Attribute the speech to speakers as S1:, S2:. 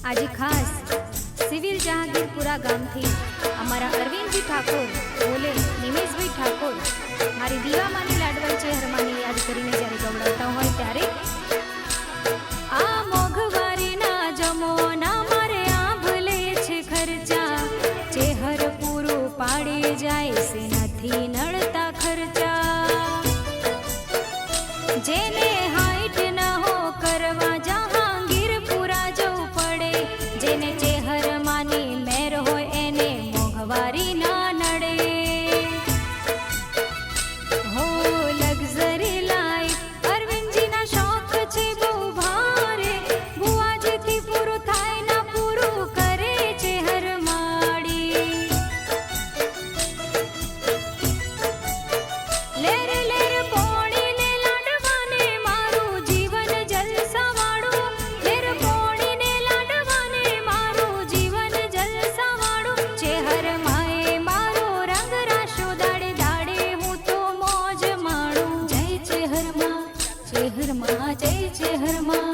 S1: आज खास सिविल जहांगीरपुरा गामथी अमरा अरविंदजी ठाकोर बोले निमेशभाई ठाकोर मारी दीवा मानी लाडवाई चेहरमानी याद करीने ज्यारे गवડાવતા હોય ત્યારે आ मोघवारी ना जमोना मारे आंभले छे खर्चा चेहर पूरो पाड़ी जाय से नथी नड़ता खर्चा जेने हाइट न हो करवा जहांगीरपुरा जવું પડે जेने चेहर मानी मेर होय एने मोघवारी ना नड़े हो लग्जरी लाइफ अरविंद जी ना शौक छे बहु भारे बुआजी थी पूरू थाय ना पूरू करे चेहर माड़ी लेर लेर पोणी ने लाडवाने मारू जीवन जलसा वाळू लेर पोणी ने लाडवाने मारू जीवन जलसा वाळू चेहर माए मारो रंग राशो दाड़े दाड़े हूँ तो मौज माणू जय चेहर माँ जय चेहर माँ